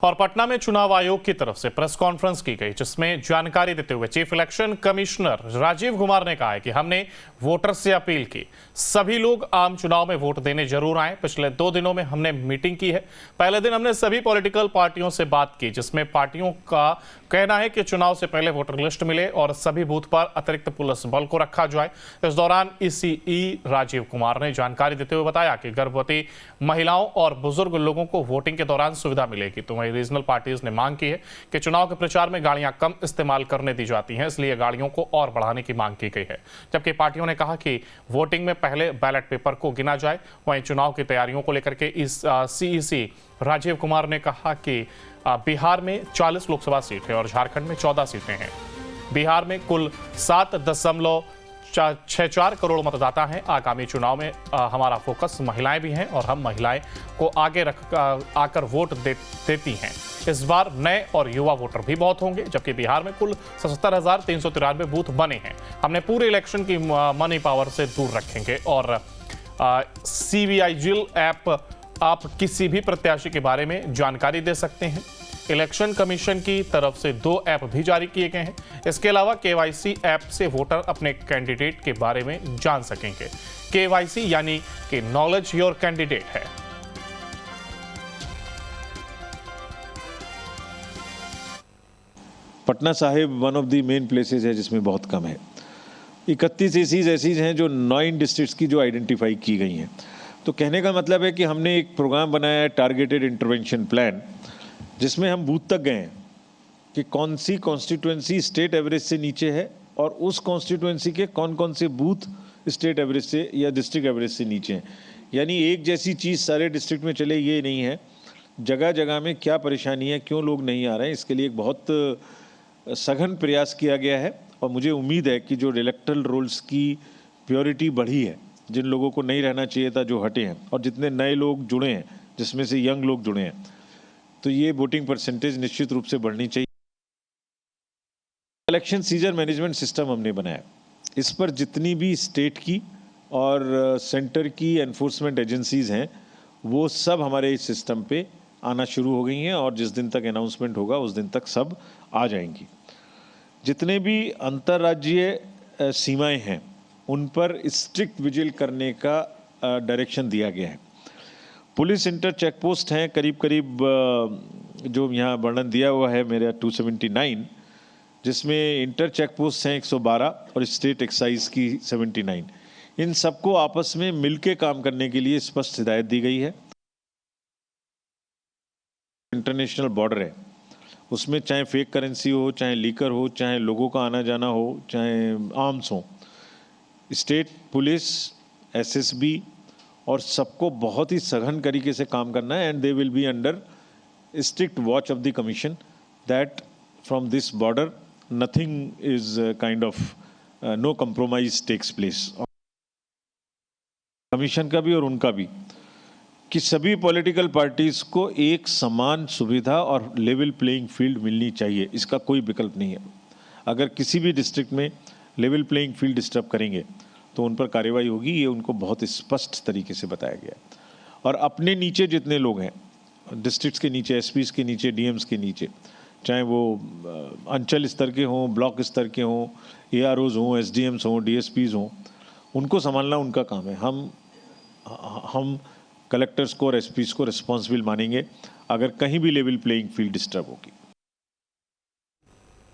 और पटना में चुनाव आयोग की तरफ से प्रेस कॉन्फ्रेंस की गई, जिसमें जानकारी देते हुए chief election commissioner Rajiv Kumar ने कहा है कि हमने वोटर से अपील की, सभी लोग आम चुनाव में वोट देने जरूर आए। पिछले 2 दिनों में हमने मीटिंग की है। पहले दिन हमने सभी पॉलिटिकल पार्टियों से बात की, जिसमें पार्टियों का कहना है कि चुनाव से पहले वोटर लिस्ट मिले और सभी बूथ पर अतिरिक्त पुलिस बल को रखा जाए। इस दौरान ईसीई राजीव कुमार ने जानकारी देते हुए बताया कि गर्भवती महिलाओं और बुजुर्ग लोगों को वोटिंग के दौरान सुविधा मिलेगी। तो वहीं रीजनल पार्टीज ने मांग की है कि चुनाव के प्रचार में गाड़ियां कम इस्तेमाल करने दी जाती हैं, इसलिए गाड़ियों को और बढ़ाने की मांग की गई है। जबकि पार्टियों ने कहा कि वोटिंग में पहले बैलेट पेपर को गिना जाए। वहीं चुनाव की तैयारियों को लेकर के इस सीईसी राजीव कुमार ने कहा कि बिहार में 40 लोकसभा सीट है और झारखंड में 14 सीटें हैं। बिहार में कुल 7.64 करोड़ मतदाता हैं। आगामी चुनाव में हमारा फोकस महिलाएं भी हैं और हम महिलाएं को आगे रख आकर वोट देती हैं। इस बार नए और युवा वोटर भी बहुत होंगे। जबकि बिहार में कुल 77,393 बूथ बने हैं। हमने पूरे इलेक्शन की मनी पावर से दूर रखेंगे और CVIL ऐप आप किसी भी प्रत्याशी के बारे में जानकारी दे सकते हैं। इलेक्शन कमीशन की तरफ से 2 ऐप भी जारी किए गए हैं। इसके अलावा KYC ऐप से वोटर अपने कैंडिडेट के बारे में जान सकेंगे। KYC यानी कि नॉलेज योर कैंडिडेट है। Patna Sahib one of the main places है जिसमें बहुत कम है। 31 ऐसी हैं जो 9 डिस्ट्रिक्ट्स की जो आइडेंटिफाई की गई हैं। तो कहने का मतलब है कि हमने एक प्रोग्राम बनाया है, टारगेटेड इंटरवेंशन प्लान, जिसमें हम बूथ तक गए हैं कि कौन सी कॉन्स्टिट्यूएंसी स्टेट एवरेज से नीचे है और उस कॉन्स्टिट्यूएंसी के कौन कौन से बूथ स्टेट एवरेज से या डिस्ट्रिक्ट एवरेज से नीचे हैं। यानी एक जैसी चीज़ सारे डिस्ट्रिक्ट में चले ये नहीं है, जगह जगह में क्या परेशानी है, क्यों लोग नहीं आ रहे हैं, इसके लिए एक बहुत सघन प्रयास किया गया है। और मुझे उम्मीद है कि जो इलेक्टरल रोल्स की प्योरिटी बढ़ी है, जिन लोगों को नहीं रहना चाहिए था जो हटे हैं, और जितने नए लोग जुड़े हैं जिसमें से यंग लोग जुड़े हैं, तो ये वोटिंग परसेंटेज निश्चित रूप से बढ़नी चाहिए। इलेक्शन सीजन मैनेजमेंट सिस्टम हमने बनाया, इस पर जितनी भी स्टेट की और सेंटर की एनफोर्समेंट एजेंसीज हैं वो सब हमारे इस सिस्टम पे आना शुरू हो गई हैं और जिस दिन तक अनाउंसमेंट होगा उस दिन तक सब आ जाएंगी। जितने भी अंतर्राज्यीय सीमाएं हैं उन पर स्ट्रिक्ट विजिल करने का डायरेक्शन दिया गया है। पुलिस इंटर चेक पोस्ट हैं करीब जो यहाँ वर्णन दिया हुआ है मेरा 279, जिसमें इंटर चेक पोस्ट हैं 112 और स्टेट एक्साइज की 79। इन सबको आपस में मिलके काम करने के लिए स्पष्ट हिदायत दी गई है। इंटरनेशनल बॉर्डर है, उसमें चाहे फेक करेंसी हो, चाहे लीकर हो, चाहे लोगों का आना जाना हो, चाहे आर्म्स हो, स्टेट पुलिस, SSB और सबको बहुत ही सघन तरीके से काम करना है। And they will be under strict watch of the commission that from this border nothing is kind of no compromise takes place. Commission का भी और उनका भी कि सभी पॉलिटिकल पार्टीज को एक समान सुविधा और लेवल प्लेइंग फील्ड मिलनी चाहिए, इसका कोई विकल्प नहीं है। अगर किसी भी डिस्ट्रिक्ट में लेवल प्लेइंग फील्ड डिस्टर्ब करेंगे तो उन पर कार्रवाई होगी, ये उनको बहुत स्पष्ट तरीके से बताया गया है। और अपने नीचे जितने लोग हैं, डिस्ट्रिक्ट्स के नीचे, SPs के नीचे, DMs के नीचे, चाहे वो अंचल स्तर के हों, ब्लॉक स्तर के हों, AROs हों, SDMs हों, DSPs हों, उनको संभालना उनका काम है। हम कलेक्टर्स को और SPs को रिस्पॉन्सिबल मानेंगे अगर कहीं भी लेवल प्लेइंग फील्ड डिस्टर्ब होगी।